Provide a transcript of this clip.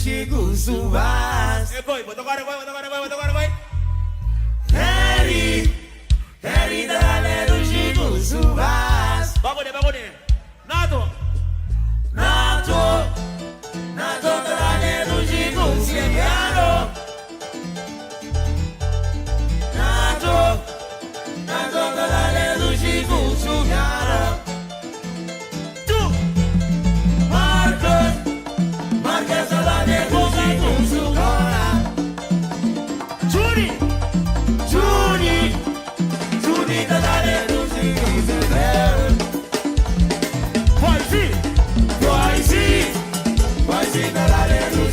Chico Subas. Boy, voy, voy. Harry dale do Chico Subas. Bagone. Nato dale do Chico Subas. Nato dale do Chico Subas. Marcos dale do Chico Subas. Juni dale do Chico Subas. Vai sim, dale do